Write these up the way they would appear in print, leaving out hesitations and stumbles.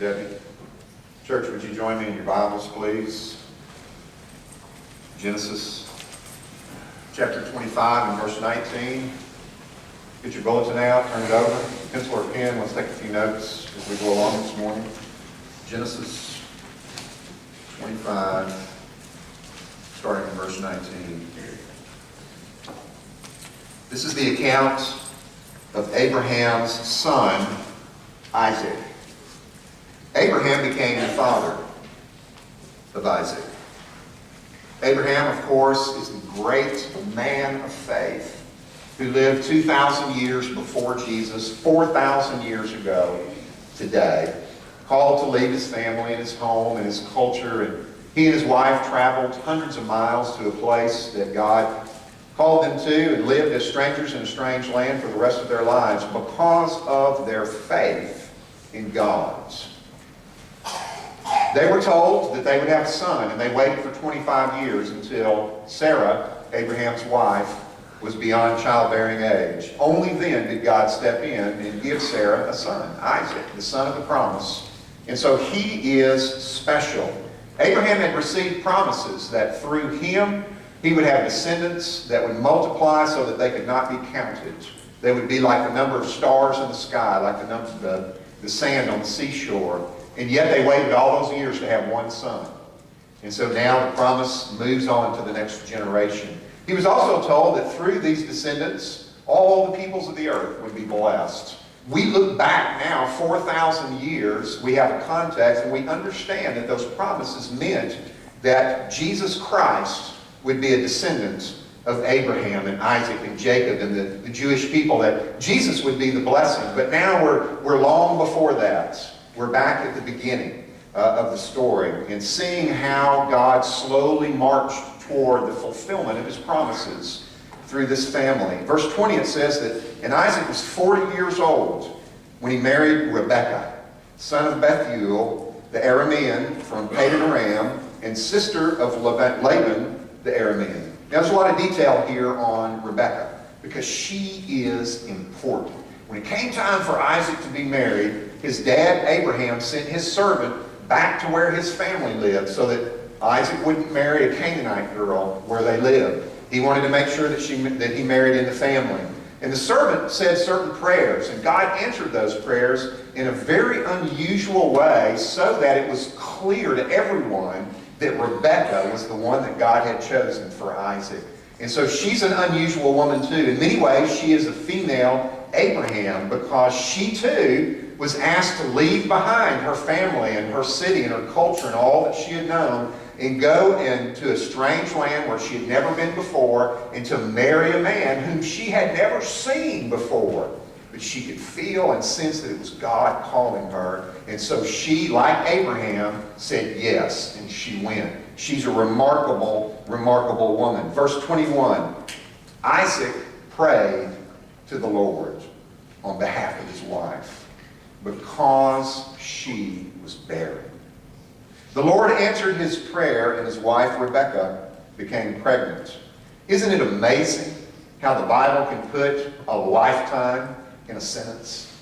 Debbie. Church, would you join me in your Bibles, please? Genesis chapter 25 and verse 19. Get your bulletin out, turn it over, pencil or pen. Let's take a few notes as we go along this morning. Genesis 25, starting in verse 19. This is the account of Abraham's son, Isaac. Abraham became the father of Isaac. Abraham, of course, is the great man of faith who lived 2,000 years before Jesus, 4,000 years ago today, called to leave his family and his home and his culture. And he and his wife traveled hundreds of miles to a place that God called them to and lived as strangers in a strange land for the rest of their lives because of their faith in God. They were told that they would have a son, and they waited for 25 years until Sarah, Abraham's wife, was beyond childbearing age. Only then did God step in and give Sarah a son, Isaac, the son of the promise. And so he is special. Abraham had received promises that through him he would have descendants that would multiply so that they could not be counted. They would be like the number of stars in the sky, like the sand on the seashore. And yet they waited all those years to have one son. And so now the promise moves on to the next generation. He was also told that through these descendants, all the peoples of the earth would be blessed. We look back now 4,000 years, we have a context, and we understand that those promises meant that Jesus Christ would be a descendant of Abraham and Isaac and Jacob and the Jewish people, that Jesus would be the blessing. But now we're long before that. We're back at the beginning of the story and seeing how God slowly marched toward the fulfillment of his promises through this family. Verse 20, it says that, and Isaac was 40 years old when he married Rebekah, son of Bethuel, the Aramean from Padan Aram, and sister of Laban, the Aramean. Now, there's a lot of detail here on Rebekah because she is important. When it came time for Isaac to be married, his dad, Abraham, sent his servant back to where his family lived so that Isaac wouldn't marry a Canaanite girl where they lived. He wanted to make sure that he married in the family. And the servant said certain prayers, and God answered those prayers in a very unusual way so that it was clear to everyone that Rebekah was the one that God had chosen for Isaac. And so she's an unusual woman too. In many ways, she is a female Abraham because she too was asked to leave behind her family and her city and her culture and all that she had known and go into a strange land where she had never been before and to marry a man whom she had never seen before. But she could feel and sense that it was God calling her. And so she, like Abraham, said yes, and she went. She's a remarkable, remarkable woman. Verse 21, Isaac prayed to the Lord on behalf of his wife because she was barren. The Lord answered his prayer, and his wife Rebekah became pregnant. Isn't it amazing how the Bible can put a lifetime in a sentence?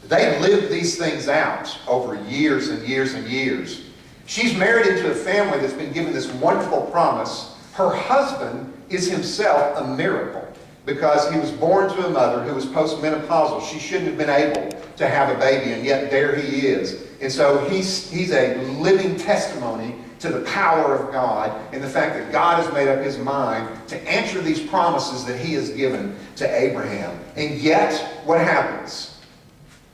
They lived these things out over years and years and years. She's married into a family that's been given this wonderful promise. Her husband is himself a miracle because he was born to a mother who was postmenopausal. She shouldn't have been able to have a baby, and yet there he is. And so he's a living testimony to the power of God and the fact that God has made up his mind to answer these promises that he has given to Abraham. And yet, what happens?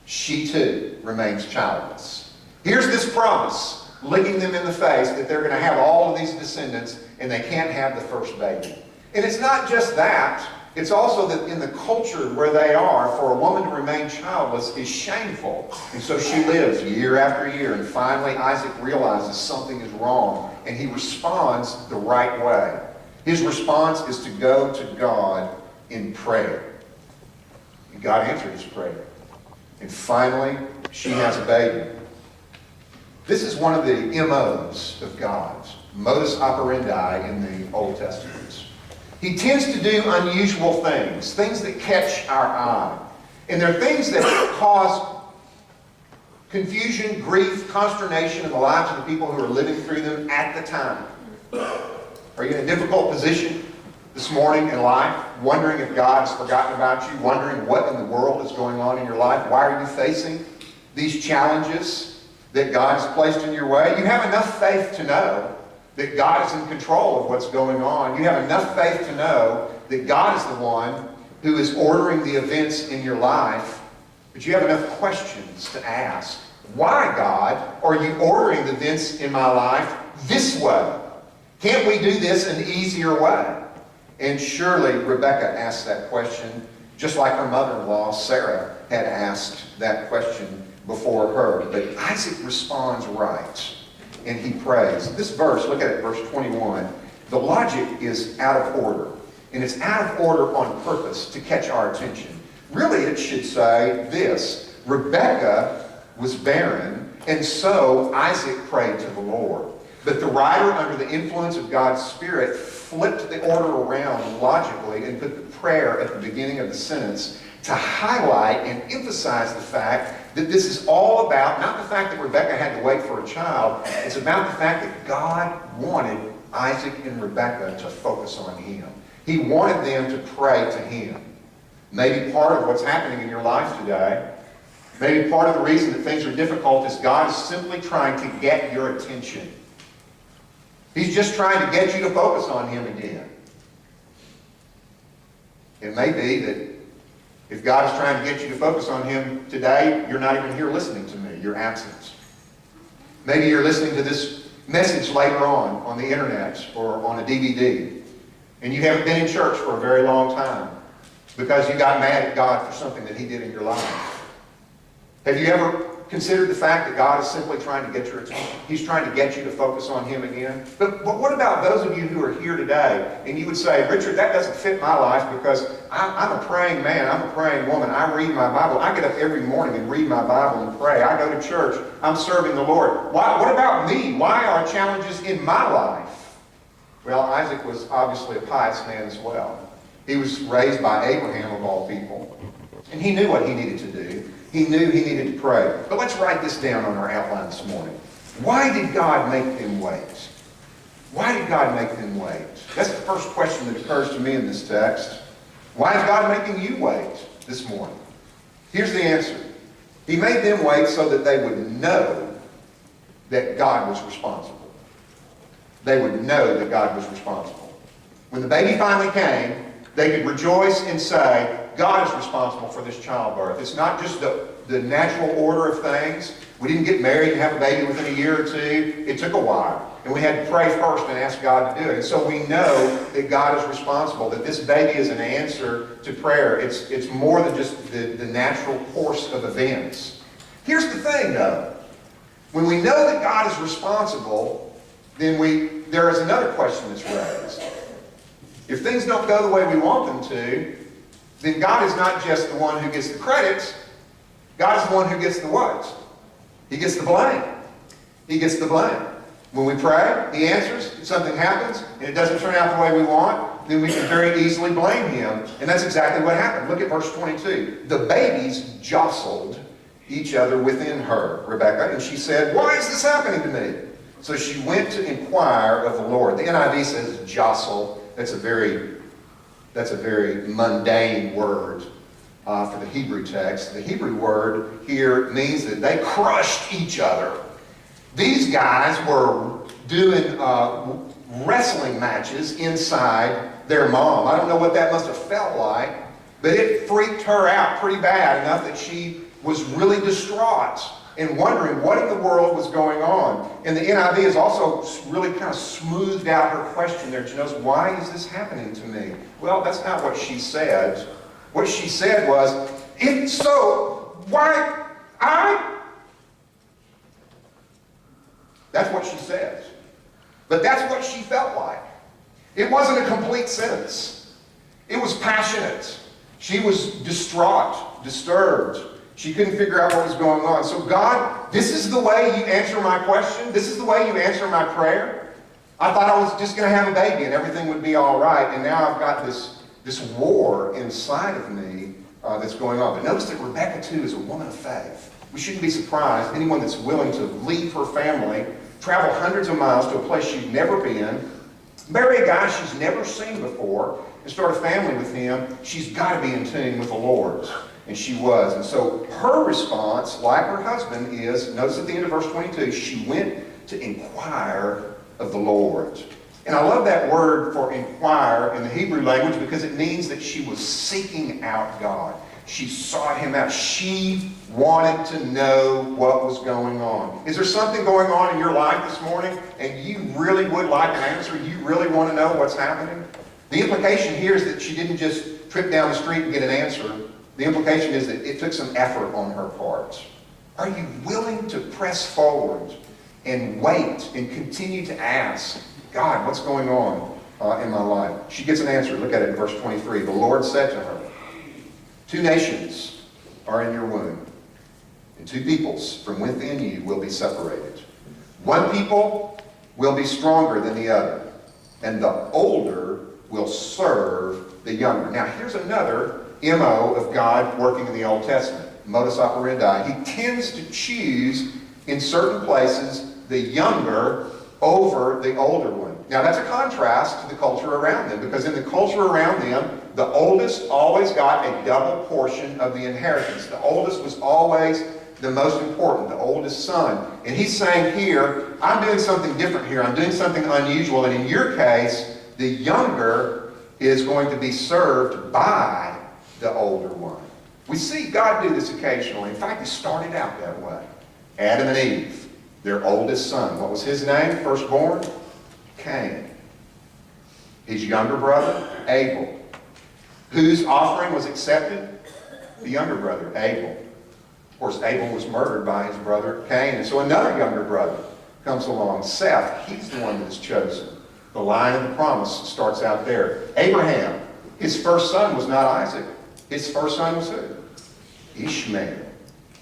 She too remains childless. Here's this promise, licking them in the face that they're going to have all of these descendants and they can't have the first baby. And it's not just that. It's also that in the culture where they are, for a woman to remain childless is shameful. And so she lives year after year. And finally, Isaac realizes something is wrong. And he responds the right way. His response is to go to God in prayer. And God answered his prayer. And finally, she has a baby. This is one of the MOs of God, modus operandi in the Old Testament. He tends to do unusual things, things that catch our eye. And they're things that cause confusion, grief, consternation in the lives of the people who are living through them at the time. Are you in a difficult position this morning in life, wondering if God's forgotten about you, wondering what in the world is going on in your life? Why are you facing these challenges that God has placed in your way? You have enough faith to know that God is in control of what's going on. You have enough faith to know that God is the one who is ordering the events in your life. But you have enough questions to ask. Why, God, are you ordering the events in my life this way? Can't we do this an easier way? And surely Rebekah asked that question, just like her mother-in-law, Sarah, had asked that question before her. But Isaac responds right, and he prays. This verse, look at it, verse 21. The logic is out of order, and it's out of order on purpose to catch our attention. Really, it should say this: Rebekah was barren, and so Isaac prayed to the Lord. But the writer, under the influence of God's Spirit, flipped the order around logically and put the prayer at the beginning of the sentence to highlight and emphasize the fact that this is all about, not the fact that Rebekah had to wait for a child, it's about the fact that God wanted Isaac and Rebekah to focus on Him. He wanted them to pray to Him. Maybe part of what's happening in your life today, maybe part of the reason that things are difficult is God is simply trying to get your attention. He's just trying to get you to focus on Him again. It may be that if God is trying to get you to focus on Him today, you're not even here listening to me. You're absent. Maybe you're listening to this message later on the internet or on a DVD, and you haven't been in church for a very long time because you got mad at God for something that He did in your life. Have you ever considered the fact that God is simply trying to get your attention? He's trying to get you to focus on Him again. But what about those of you who are here today, and you would say, Richard, that doesn't fit my life because I'm a praying man, I'm a praying woman, I read my Bible, I get up every morning and read my Bible and pray, I go to church, I'm serving the Lord. What about me? Why are challenges in my life? Well, Isaac was obviously a pious man as well. He was raised by Abraham of all people, and he knew what he needed to do. He knew he needed to pray. But let's write this down on our outline this morning. Why did God make them wait? Why did God make them wait? That's the first question that occurs to me in this text. Why is God making you wait this morning? Here's the answer. He made them wait so that they would know that God was responsible. They would know that God was responsible. When the baby finally came, they could rejoice and say, God is responsible for this childbirth. It's not just the natural order of things. We didn't get married and have a baby within a year or two. It took a while. And we had to pray first and ask God to do it. And so we know that God is responsible, that this baby is an answer to prayer. It's more than just the natural course of events. Here's the thing, though. When we know that God is responsible, then there is another question that's raised. If things don't go the way we want them to, then God is not just the one who gets the credit. God is the one who gets the what? He gets the blame. He gets the blame. When we pray, He answers, if something happens, and it doesn't turn out the way we want, then we can very easily blame Him. And that's exactly what happened. Look at verse 22. The babies jostled each other within her, Rebekah, and she said, why is this happening to me? So she went to inquire of the Lord. The NIV says jostle. That's a very mundane word for the Hebrew text. The Hebrew word here means that they crushed each other. These guys were doing wrestling matches inside their mom. I don't know what that must have felt like, but it freaked her out pretty bad, enough that she was really distraught and wondering what in the world was going on. And the NIV has also really kind of smoothed out her question there. She knows, why is this happening to me? Well, that's not what she said. What she said was, if so, why I? That's what she says. But that's what she felt like. It wasn't a complete sentence. It was passionate. She was distraught, disturbed. She couldn't figure out what was going on. So God, this is the way you answer my question? This is the way you answer my prayer? I thought I was just going to have a baby and everything would be all right. And now I've got this war inside of me that's going on. But notice that Rebekah, too, is a woman of faith. We shouldn't be surprised. Anyone that's willing to leave her family, travel hundreds of miles to a place she's never been, marry a guy she's never seen before, and start a family with him, she's got to be in tune with the Lord. And she was. And so her response, like her husband, is, notice at the end of verse 22, she went to inquire of the Lord. And I love that word for inquire in the Hebrew language because it means that she was seeking out God. She sought him out. She wanted to know what was going on. Is there something going on in your life this morning and you really would like an answer? You really want to know what's happening? The implication here is that she didn't just trip down the street and get an answer. The implication is that it took some effort on her part. Are you willing to press forward and wait and continue to ask, God, what's going on in my life? She gets an answer. Look at it in verse 23. The Lord said to her, 2 nations are in your womb, and 2 peoples from within you will be separated. One people will be stronger than the other, and the older will serve the younger. Now, here's another MO of God working in the Old Testament. Modus operandi. He tends to choose in certain places the younger over the older one. Now that's a contrast to the culture around them, because in the culture around them, the oldest always got a double portion of the inheritance. The oldest was always the most important, the oldest son. And he's saying here, I'm doing something different here. I'm doing something unusual. And in your case, the younger is going to be served by the older one. We see God do this occasionally. In fact, he started out that way. Adam and Eve, their oldest son. What was his name? Firstborn? Cain. His younger brother? Abel. Whose offering was accepted? The younger brother, Abel. Of course, Abel was murdered by his brother Cain. And so another younger brother comes along. Seth, he's the one that's chosen. The line of the promise starts out there. Abraham, his first son was not Isaac. His first son was who? Ishmael.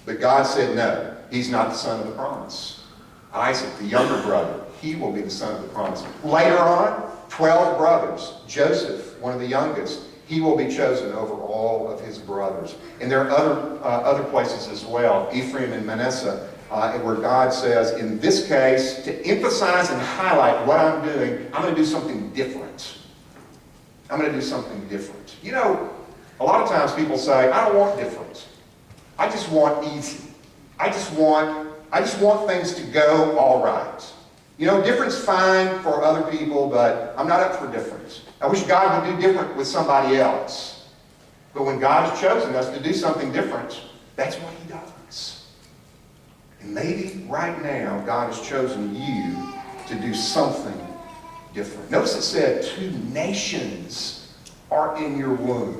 But God said, no, he's not the son of the promise. Isaac, the younger brother, he will be the son of the promise. Later on, 12 brothers. Joseph, one of the youngest, he will be chosen over all of his brothers. And there are other places as well, Ephraim and Manasseh, where God says, in this case, to emphasize and highlight what I'm doing, I'm going to do something different. I'm going to do something different. You know, a lot of times people say, I don't want different. I just want easy. I just want things to go all right. You know, different's fine for other people, but I'm not up for different. I wish God would do different with somebody else. But when God has chosen us to do something different, that's what he does. And maybe right now, God has chosen you to do something different. Notice it said 2 nations are in your womb.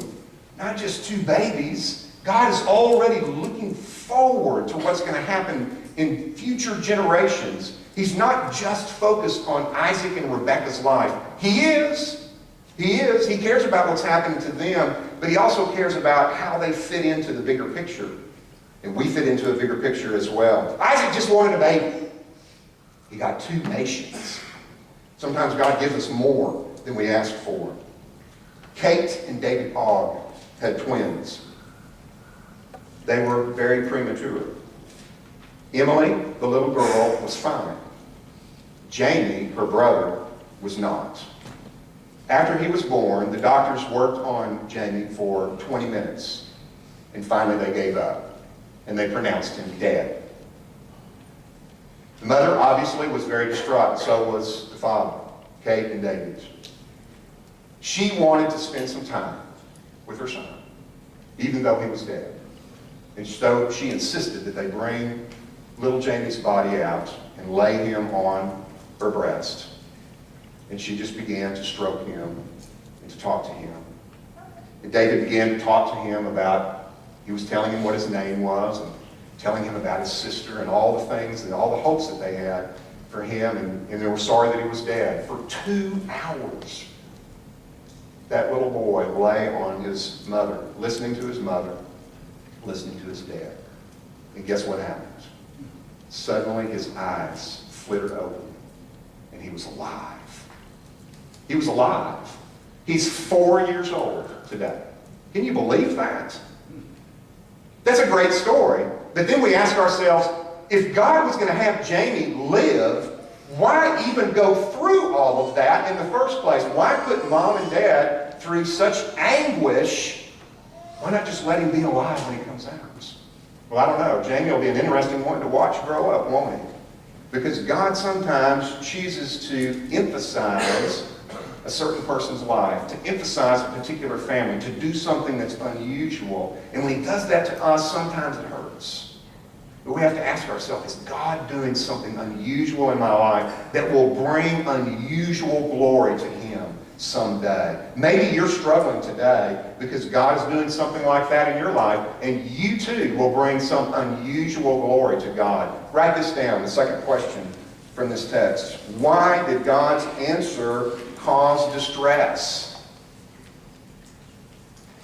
Not just 2 babies. God is already looking forward to what's going to happen in future generations. He's not just focused on Isaac and Rebekah's life. He is. He is. He cares about what's happening to them, but he also cares about how they fit into the bigger picture. And we fit into a bigger picture as well. Isaac just wanted a baby. He got 2 nations. Sometimes God gives us more than we ask for. Kate and David Ogg had twins. They were very premature. Emily, the little girl, was fine. Jamie, her brother, was not. After he was born, the doctors worked on Jamie for 20 minutes. And finally they gave up. And they pronounced him dead. The mother obviously was very distraught. So was the father, Kate and David. She wanted to spend some time with her son, even though he was dead. And so she insisted that they bring little Jamie's body out and lay him on her breast. And she just began to stroke him and to talk to him. And David began to talk to him about, he was telling him what his name was and telling him about his sister and all the things and all the hopes that they had for him. And they were sorry that he was dead. For 2 hours, that little boy lay on his mother, listening to his mother, listening to his dad. And guess what happened? Suddenly his eyes flittered open and he was alive. He was alive. He's 4 years old today. Can you believe that? That's a great story. But then we ask ourselves, if God was going to have Jamie live, why even go through all of that in the first place? Why put Mom and Dad through such anguish? Why not just let him be alive when he comes out? Well, I don't know. Jamie will be an interesting one to watch grow up, won't he? Because God sometimes chooses to emphasize a certain person's life, to emphasize a particular family, to do something that's unusual. And when he does that to us, sometimes it hurts. But we have to ask ourselves, is God doing something unusual in my life that will bring unusual glory to him someday? Maybe you're struggling today because God is doing something like that in your life, and you too will bring some unusual glory to God. Write this down, the second question from this text. Why did God's answer cause distress?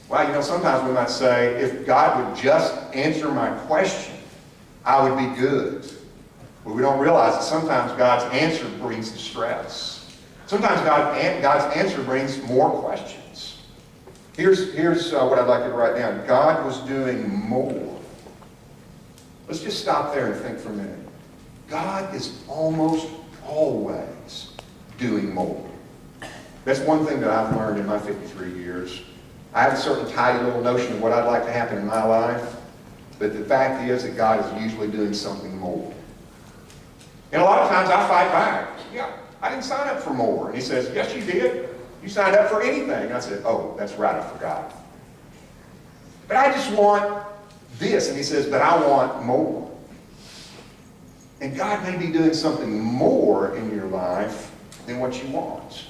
Well, you know, sometimes we might say, if God would just answer my question, I would be good. But we don't realize that sometimes God's answer brings distress. Sometimes God's answer brings more questions. Here's what I'd like you to write down. God was doing more. Let's just stop there and think for a minute. God is almost always doing more. That's one thing that I've learned in my 53 years. I have a certain tidy little notion of what I'd like to happen in my life, but the fact is that God is usually doing something more. And a lot of times I fight back. Yeah, I didn't sign up for more. And he says, yes, you did. You signed up for anything. And I said, oh, that's right, I forgot. But I just want this. And he says, but I want more. And God may be doing something more in your life than what you want.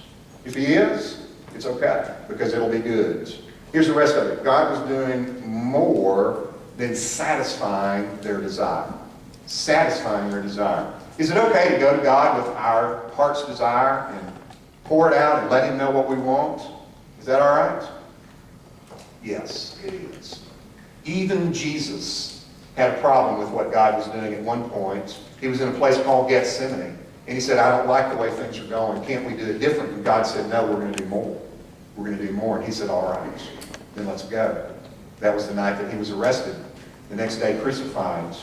If he is, it's okay, because it'll be good. Here's the rest of it. God was doing more than satisfying their desire. Satisfying their desire. Is it okay to go to God with our heart's desire and pour it out and let him know what we want? Is that all right? Yes, it is. Even Jesus had a problem with what God was doing at one point. He was in a place called Gethsemane. And he said, I don't like the way things are going. Can't we do it different? And God said, no, we're going to do more. We're going to do more. And he said, all right, then let's go. That was the night that he was arrested. The next day crucified.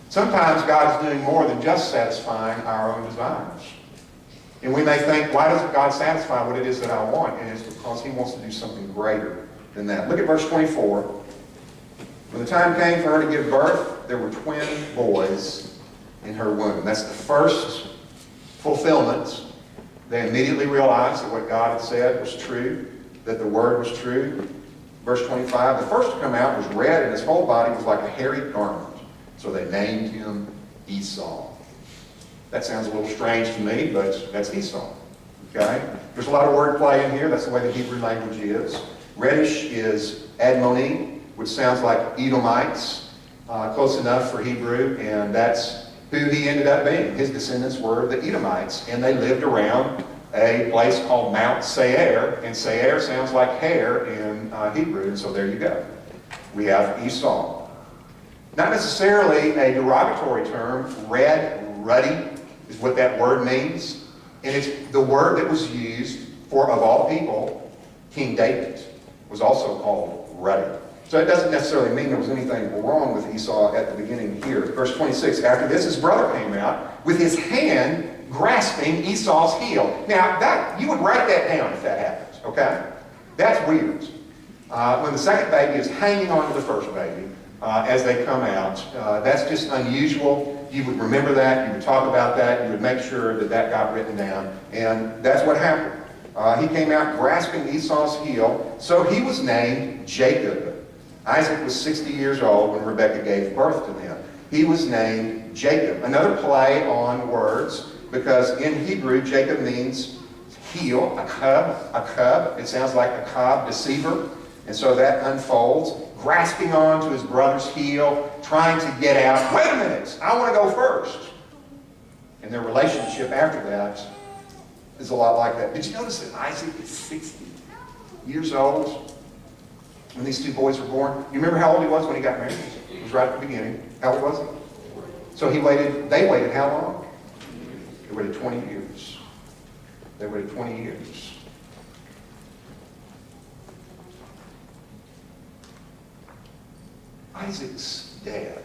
Sometimes God is doing more than just satisfying our own desires. And we may think, why doesn't God satisfy what it is that I want? And it's because he wants to do something greater than that. Look at verse 24. When the time came for her to give birth, there were twin boys in her womb. That's the first fulfillment. They immediately realized that what God had said was true, that the word was true. Verse 25, the first to come out was red, and his whole body was like a hairy garment. So they named him Esau. That sounds a little strange to me, but that's Esau. Okay? There's a lot of wordplay in here. That's the way the Hebrew language is. Reddish is Admoni, which sounds like Edomites. Close enough for Hebrew, and that's who he ended up being. His descendants were the Edomites, and they lived around a place called Mount Seir, and Seir sounds like hair in Hebrew, and so there you go. We have Esau. Not necessarily a derogatory term. Red, ruddy, is what that word means. And it's the word that was used for, of all people, King David was also called ruddy. So it doesn't necessarily mean there was anything wrong with Esau at the beginning here. Verse 26, after this, his brother came out with his hand grasping Esau's heel. Now, that you would write that down if that happens, okay? That's weird. When the second baby is hanging on to the first baby as they come out, that's just unusual. You would remember that. You would talk about that. You would make sure that that got written down. And that's what happened. He came out grasping Esau's heel, so he was named Jacob. Isaac was 60 years old when Rebekah gave birth to them. He was named Jacob. Another play on words, because in Hebrew, Jacob means heel, a cub. It sounds like a cob, deceiver. And so that unfolds, grasping on to his brother's heel, trying to get out. Wait a minute, I want to go first. And their relationship after that is a lot like that. Did you notice that Isaac is 60 years old when these two boys were born? You remember how old he was when he got married? It was right at the beginning. How old was he? So they waited how long? They waited 20 years. They waited 20 years. Isaac's dad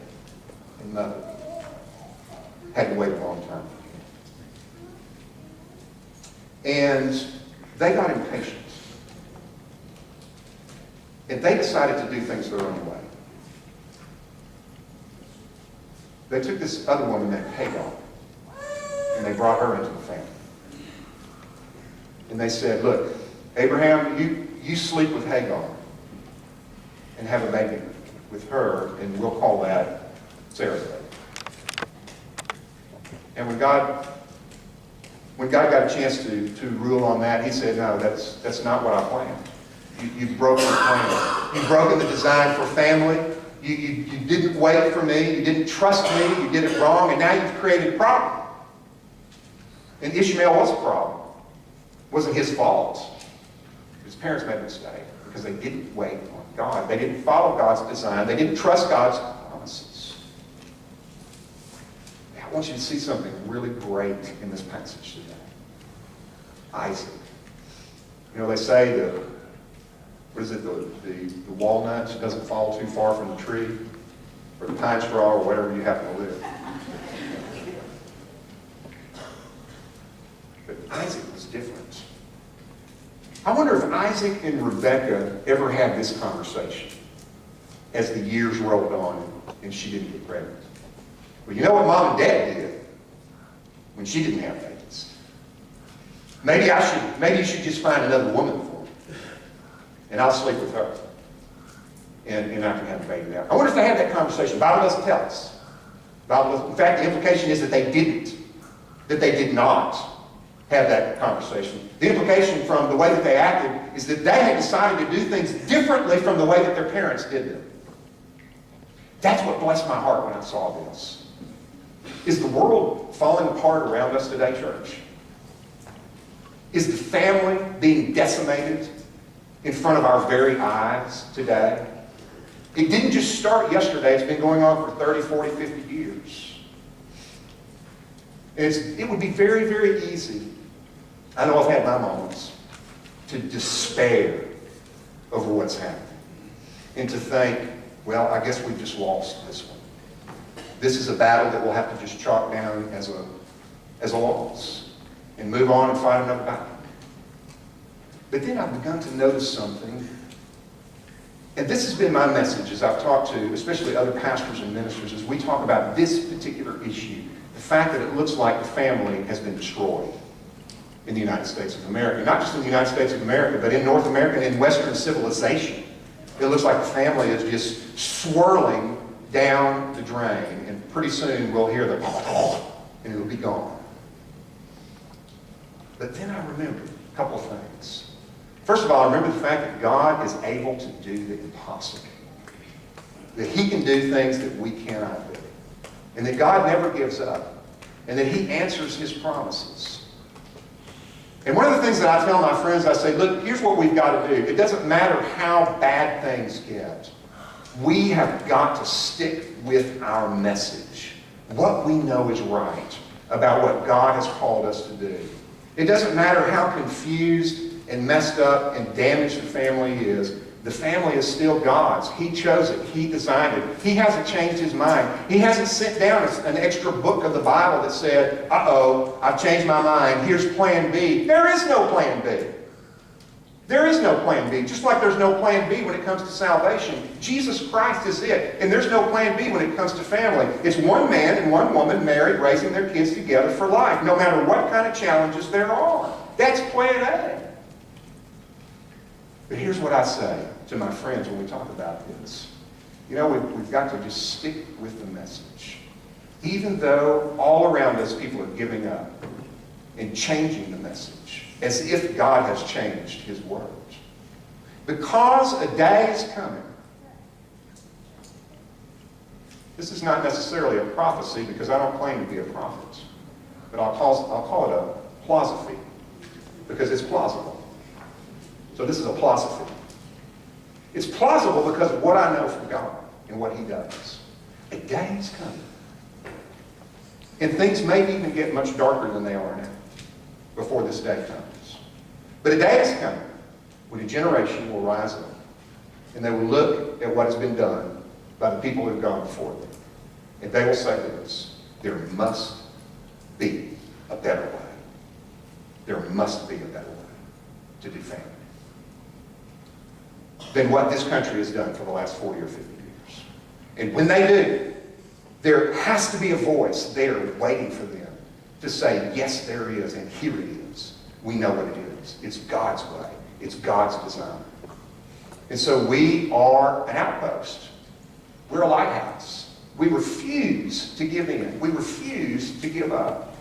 and mother had to wait a long time. And they got impatient. And they decided to do things their own way. They took this other woman named Hagar, and they brought her into the family. And they said, look, Abraham, you sleep with Hagar and have a baby with her, and we'll call that Sarah's baby. And when God got a chance to rule on that, he said, no, that's not what I planned. You've broken the plan. You've broken the design for family. You didn't wait for me. You didn't trust me. You did it wrong, and now you've created a problem. And Ishmael was a problem. It wasn't his fault. His parents made a mistake because they didn't wait on God. They didn't follow God's design. They didn't trust God's promises. I want you to see something really great in this passage today. Isaac. You know, they say the walnut doesn't fall too far from the tree, or the pine straw, or wherever you happen to live. But Isaac was different. I wonder if Isaac and Rebekah ever had this conversation as the years rolled on and she didn't get pregnant. Well, you know what Mom and Dad did when she didn't have babies? Maybe you should just find another woman for me, and I'll sleep with her, and I can have a baby now. I wonder if they had that conversation. The Bible doesn't tell us. In fact, the implication is that they didn't, that they did not have that conversation. The implication from the way that they acted is that they had decided to do things differently from the way that their parents did them. That's what blessed my heart when I saw this. Is the world falling apart around us today, church? Is the family being decimated in front of our very eyes today? It didn't just start yesterday. It's been going on for 30, 40, 50 years. It would be very, very easy, I know I've had my moments, to despair over what's happening. And to think, well, I guess we've just lost this one. This is a battle that we'll have to just chalk down as a loss and move on and fight another battle. But then I've begun to notice something. And this has been my message as I've talked to, especially other pastors and ministers, as we talk about this particular issue. The fact that it looks like the family has been destroyed in the United States of America. Not just in the United States of America, but in North America and in Western civilization. It looks like the family is just swirling down the drain. And pretty soon we'll hear the and it'll be gone. But then I remembered a couple of things. First of all, I remember the fact that God is able to do the impossible. That He can do things that we cannot do. And that God never gives up. And that He answers His promises. And one of the things that I tell my friends, I say, look, here's what we've got to do. It doesn't matter how bad things get. We have got to stick with our message. What we know is right about what God has called us to do. It doesn't matter how confused and messed up and damaged the family is. The family is still God's. He chose it. He designed it. He hasn't changed His mind. He hasn't sent down an extra book of the Bible that said, uh-oh, I've changed my mind. Here's plan B. There is no plan B. There is no plan B. Just like there's no plan B when it comes to salvation. Jesus Christ is it. And there's no plan B when it comes to family. It's one man and one woman married, raising their kids together for life, no matter what kind of challenges there are. That's plan A. But here's what I say to my friends when we talk about this. You know, we've got to just stick with the message. Even though all around us people are giving up and changing the message as if God has changed His word. Because a day is coming. This is not necessarily a prophecy because I don't claim to be a prophet. But I'll call it a plosophy because it's plausible. So this is a plosophy. It's plausible because of what I know from God and what He does. A day is coming. And things may even get much darker than they are now before this day comes. But a day is coming when a generation will rise up and they will look at what has been done by the people who have gone before them. And they will say to us, there must be a better way. There must be a better way to do family than what this country has done for the last 40 or 50 years. And when they do, there has to be a voice there waiting for them to say, yes, there is, and here it is. We know what it is. It's God's way. It's God's design. And so we are an outpost. We're a lighthouse. We refuse to give in. We refuse to give up.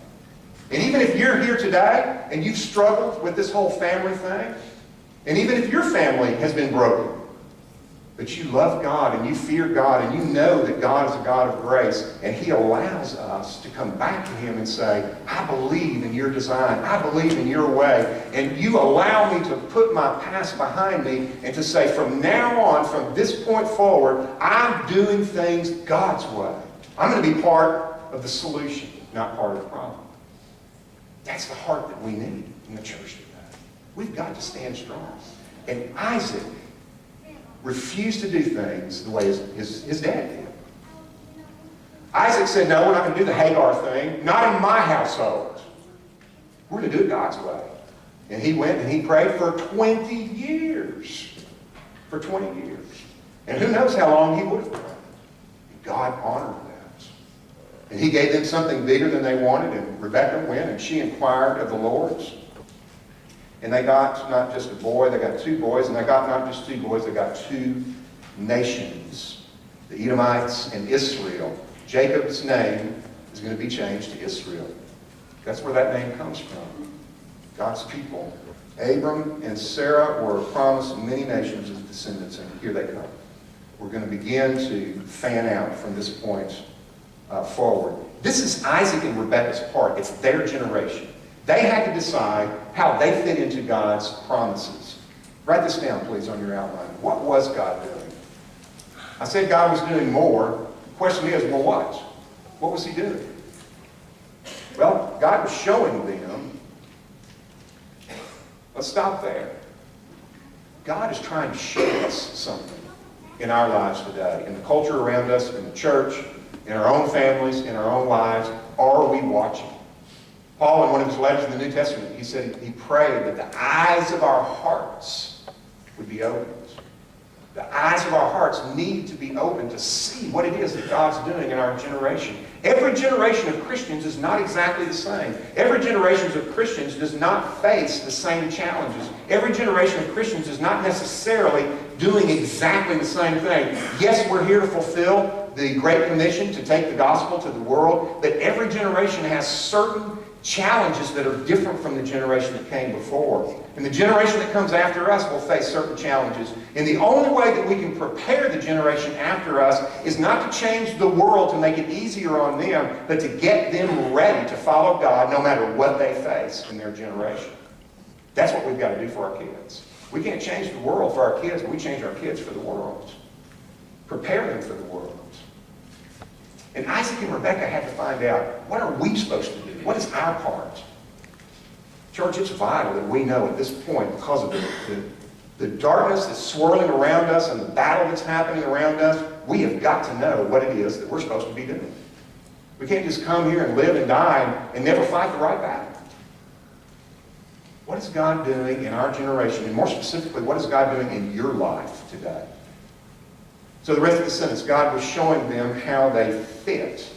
And even if you're here today and you've struggled with this whole family thing, and even if your family has been broken, but you love God and you fear God and you know that God is a God of grace and He allows us to come back to Him and say, I believe in your design. I believe in your way. And you allow me to put my past behind me and to say, from now on, from this point forward, I'm doing things God's way. I'm going to be part of the solution, not part of the problem. That's the heart that we need in the church today. We've got to stand strong. And Isaac refused to do things the way his dad did. Isaac said, no, we're not going to do the Hagar thing. Not in my household. We're going to do it God's way. And he went and he prayed for 20 years. For 20 years. And who knows how long he would have prayed. And God honored that. And He gave them something bigger than they wanted. And Rebekah went and she inquired of the Lord's. And they got not just a boy, they got two boys, and they got not just two boys, they got two nations, the Edomites and Israel. Jacob's name is going to be changed to Israel. That's where that name comes from. God's people. Abram and Sarah were promised many nations as descendants, and here they come. We're going to begin to fan out from this point forward. This is Isaac and Rebekah's part. It's their generation. They had to decide how they fit into God's promises. Write this down, please, on your outline. What was God doing? I said God was doing more. The question is, well, what? What was He doing? Well, God was showing them. Let's stop there. God is trying to show us something in our lives today, in the culture around us, in the church, in our own families, in our own lives. Are we watching? Paul, in one of his letters in the New Testament, he said he prayed that the eyes of our hearts would be opened. The eyes of our hearts need to be open to see what it is that God's doing in our generation. Every generation of Christians is not exactly the same. Every generation of Christians does not face the same challenges. Every generation of Christians is not necessarily doing exactly the same thing. Yes, we're here to fulfill the Great Commission to take the gospel to the world, but every generation has certain challenges that are different from the generation that came before. And the generation that comes after us will face certain challenges. And the only way that we can prepare the generation after us is not to change the world to make it easier on them, but to get them ready to follow God no matter what they face in their generation. That's what we've got to do for our kids. We can't change the world for our kids, but we change our kids for the world. Prepare them for the world. And Isaac and Rebekah had to find out, what are we supposed to do? What is our part? Church, it's vital that we know at this point, because of the darkness that's swirling around us and the battle that's happening around us, we have got to know what it is that we're supposed to be doing. We can't just come here and live and die and never fight the right battle. What is God doing in our generation? And more specifically, what is God doing in your life today? So the rest of the sentence, God was showing them how they fit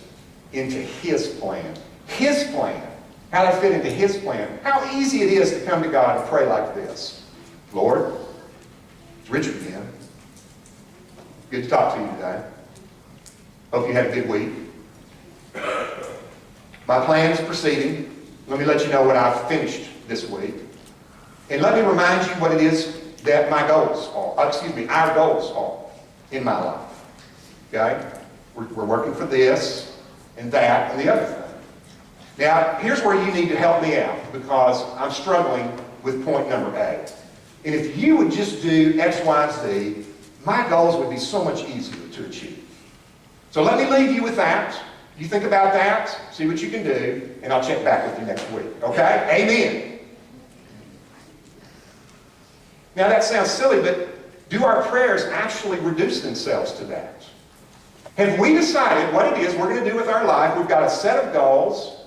into His plan. His plan. How they fit into His plan. How easy it is to come to God and pray like this. Lord, it's Richard again. Good to talk to you today. Hope you had a good week. My plan is proceeding. Let me let you know what I've finished this week. And let me remind you what it is that my goals are. Our goals are in my life. Okay? We're working for this and that and the other thing. Now, here's where you need to help me out, because I'm struggling with point number 8. And if you would just do X, Y, Z, my goals would be so much easier to achieve. So let me leave you with that. You think about that, see what you can do, and I'll check back with you next week. Okay? Amen. Now that sounds silly, but do our prayers actually reduce themselves to that? Have we decided what it is we're going to do with our life? We've got a set of goals,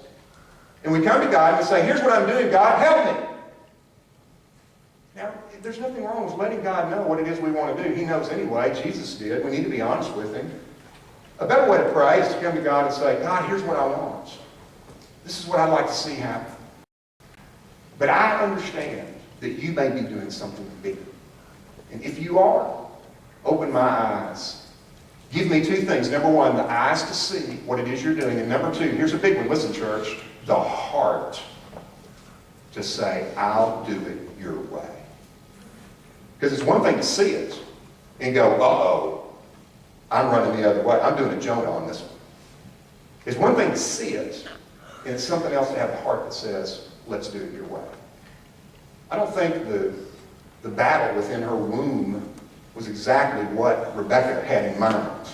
and we come to God and we say, here's what I'm doing, God, help me. Now, there's nothing wrong with letting God know what it is we want to do. He knows anyway. Jesus did. We need to be honest with Him. A better way to pray is to come to God and say, God, here's what I want. This is what I'd like to see happen. But I understand that you may be doing something bigger. And if you are, open my eyes. Give me two things. Number one, the eyes to see what it is you're doing. And number two, here's a big one. Listen, church, the heart to say, I'll do it your way. Because it's one thing to see it and go, uh-oh, I'm running the other way. I'm doing a Jonah on this one. It's one thing to see it, and it's something else to have a heart that says, let's do it your way. I don't think the battle within her womb was exactly what Rebekah had in mind,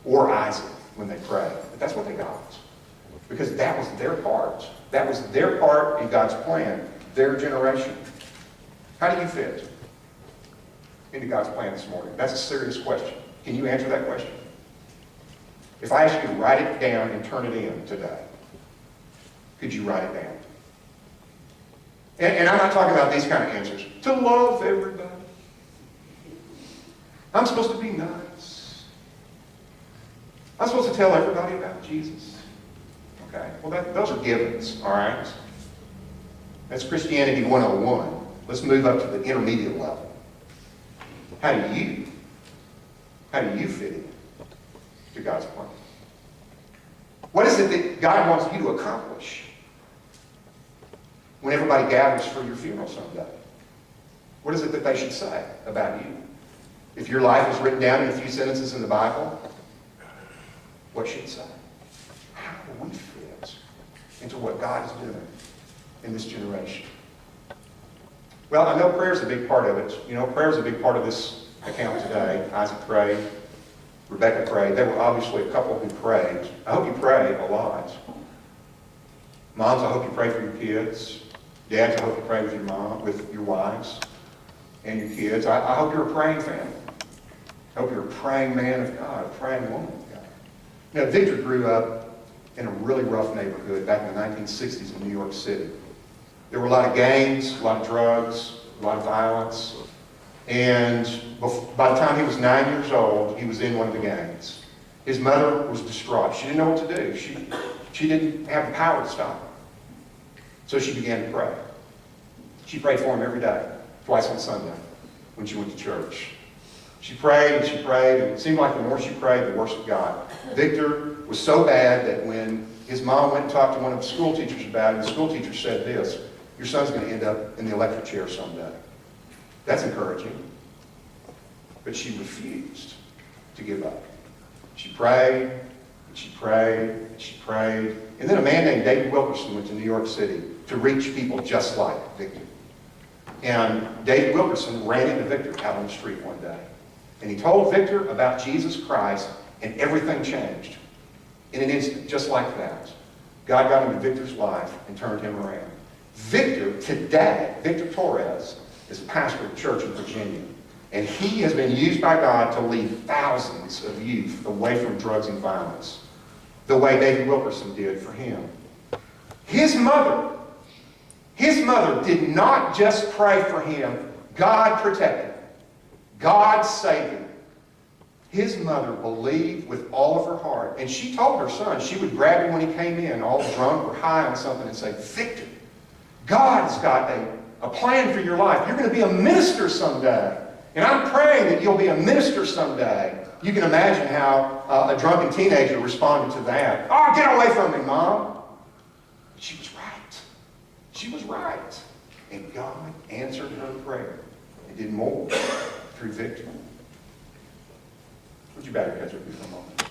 or Isaac when they prayed. But that's what they got. Because that was their part. That was their part in God's plan, their generation. How do you fit into God's plan this morning? That's a serious question. Can you answer that question? If I ask you to write it down and turn it in today, could you write it down? And I'm not talking about these kind of answers. To love everybody. I'm supposed to be nice. I'm supposed to tell everybody about Jesus. Okay? Well, those are givens, all right? That's Christianity 101. Let's move up to the intermediate level. How do you fit in to God's plan? What is it that God wants you to accomplish when everybody gathers for your funeral someday? What is it that they should say about you? If your life is written down in a few sentences in the Bible, what should it say? How do we fit into what God is doing in this generation? Well, I know prayer is a big part of it. You know, prayer is a big part of this account today. Isaac prayed. Rebekah prayed. There were obviously a couple who prayed. I hope you pray a lot. Moms, I hope you pray for your kids. Dads, I hope you pray with your wives and your kids. I hope you're a praying family. I hope you're a praying man of God, a praying woman of God. You know, Victor grew up in a really rough neighborhood back in the 1960s in New York City. There were a lot of gangs, a lot of drugs, a lot of violence. And by the time he was 9 years old, he was in one of the gangs. His mother was distraught. She didn't know what to do. She didn't have the power to stop him. So she began to pray. She prayed for him every day, twice on Sunday, when she went to church. She prayed, and it seemed like the more she prayed, the worse it got. Victor was so bad that when his mom went and talked to one of the school teachers about it, the school teacher said this, your son's going to end up in the electric chair someday. That's encouraging. But she refused to give up. She prayed, and she prayed, and she prayed. And then a man named David Wilkerson went to New York City to reach people just like Victor. And David Wilkerson ran into Victor out on the street one day. And he told Victor about Jesus Christ, and everything changed. In an instant, just like that. God got into Victor's life and turned him around. Victor, today, Victor Torres, is a pastor of a church in Virginia. And he has been used by God to lead thousands of youth away from drugs and violence, the way David Wilkerson did for him. His mother did not just pray for him. God protected him. God saved him. His mother believed with all of her heart. And she told her son, she would grab him when he came in, all drunk or high on something, and say, Victor, God's got a plan for your life. You're going to be a minister someday. And I'm praying that you'll be a minister someday. You can imagine how a drunken teenager responded to that. Oh, get away from me, Mom. But she was right. She was right. And God answered her prayer and did more through Victor. Would you bow your heads with me for a moment?